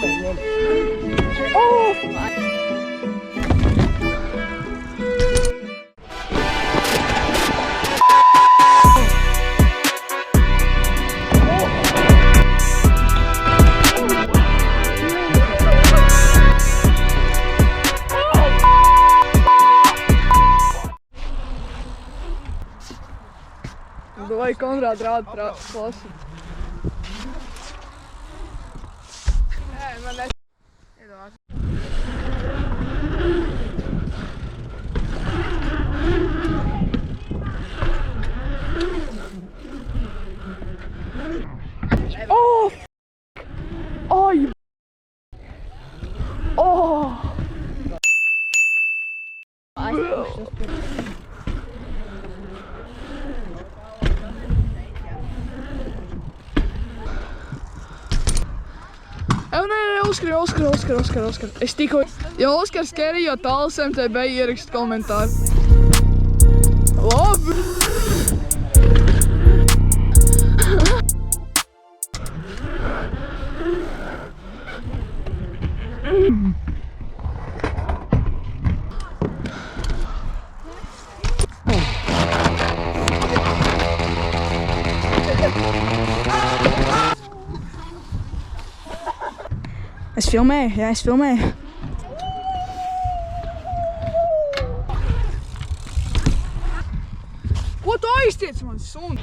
filmēt. Давай, Konrād, rāda klasu. Nē, man ne... Iedomās. Oh! Ai! Oh! Oskar. Es tikko... Ja Oskars Kerija tāls MTB ierakst komentāru. Labi! Es filmēju, jā, es filmēju. Ko tu aiztiec man, suni?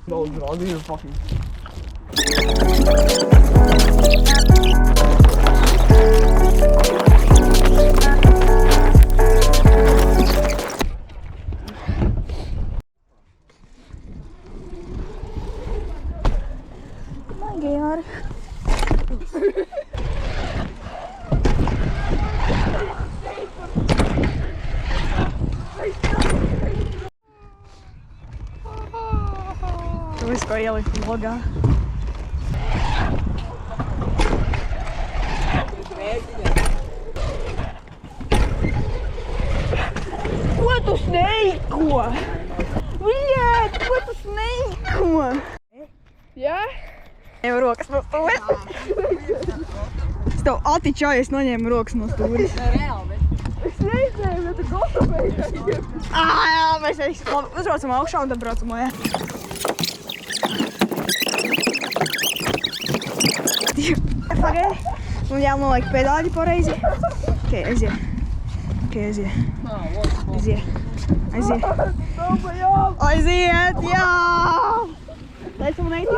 No, I'll do your fucking... Mange jaar. Es ko ieliku vlogā. Ko tu sneiko? Viet, ko tu sneiko? Jā? Ņēmu rokas no stūres. Es tev atičāju, es noņēmu rokas no stūres. Es neizēju, bet tu gotavēji. Jā, mēs uzbraucam augšā un tad braucam mājā. Pagaidi, un jānoliek pedāļi pareizi. Ok, aiziet. Aiziet, jā! Taisa man eiti.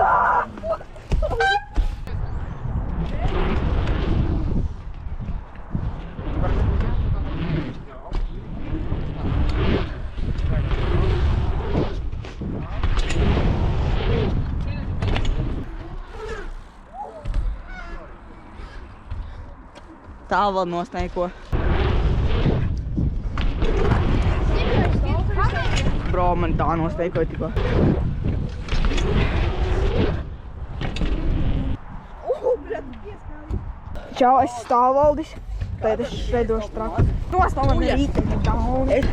Tā vēl nosneiko. Bro, man tā nosneikoja tikko. Čau, es stāvvaldis. Tad es šveidošu traku. Nostāv man rīteni daudz.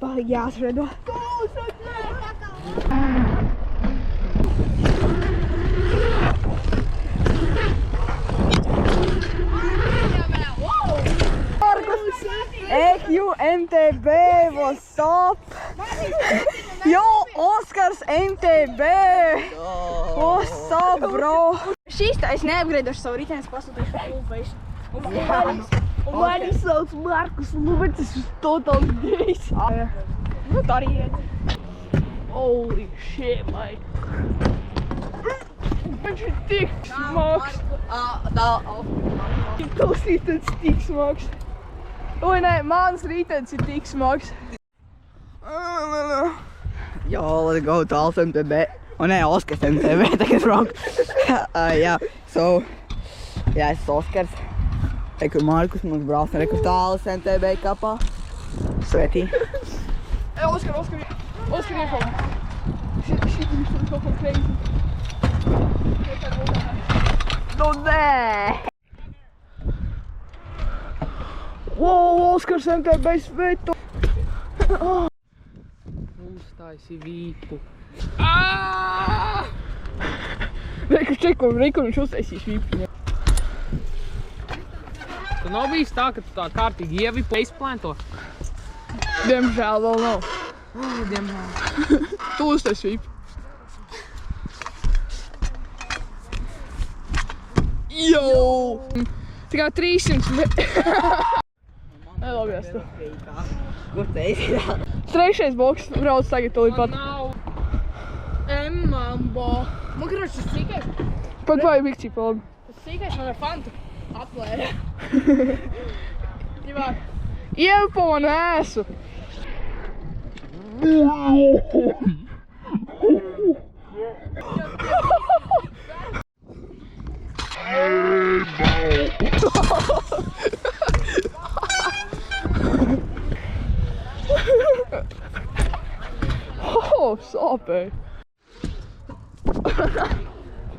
Palīgi jāsvedo. Ej, MTB, what's up? Jo, Oskars MTB! What's up, bro? Šīs tā, es neapgraidošu savu riteni, es pasūtīšu klubais. Un mani sauc Markus Luberts, es esmu totāls gejs. Nu, tā arī iet. Holy shit, Mike. Viņš ir tik smags. Tavs rītens tik smags. Oi, nē, mans rītens ir tik smags. Yo, let's go to Al's MTB. Oh, nē, Oskars MTB, tagad wrong. Jā, so, jā, es esmu Oskars. Rekur Markus, mums brauc no rekur tālas MTB kapā. Svetī. Oskar, iekam. Shit, viņš tur kaut ko crazy. Nu, nē! Wow, Oskars MTB svetu. Uztaisi vīpu. Rekur viņš uztaisīs vīpu. Tu nav bijis tā, ka tu tā kārtīgi ievipu aizplēnto? Diemžēl vēl nav. Diemžēl. Tu uztais vīpu. Jo! Tikai 300 Nelabies tu. Kur te izskatās? Trešais boks brauc tagad tūlīt pat. Nav. Mambo. Man karoči, tas sīkais. Pat vajag bikcī palab. Tas sīkais man ar fantu atplēra. Ievipo man ēsu. Sāpēja.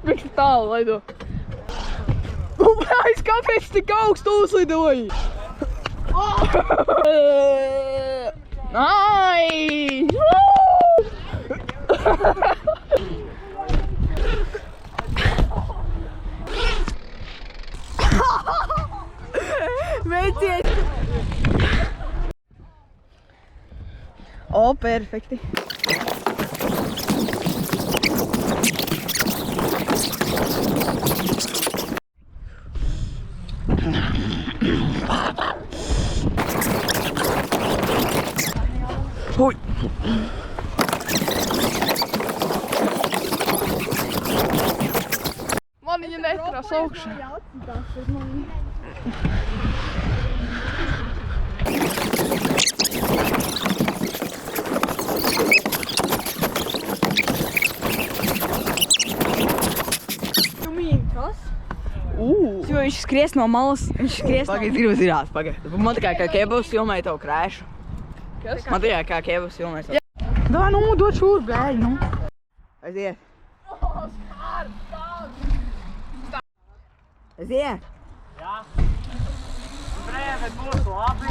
Viņš pat tālu laido. Blājs, kāpēc tik augstu uzlidoji? Nice! Veiciet! O, perfekti. Hui! Man viņa neturās augšā. Viņš skries no malas. Viņš skries no malas. Pagaid, gribu zināt, pagaid. Man tikai kā Kebavs filmēja tavu krēšu. Kas? Man tikai kā Kebavs filmēja tavu. Dā, nu, dod šur, bēļ, nu. Aiziet. Aiziet. Jā. Brēve būs labi.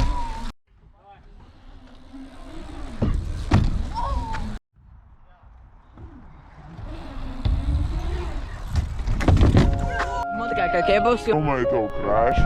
Man tikai kā Kebavs filmēja tavu krēšu.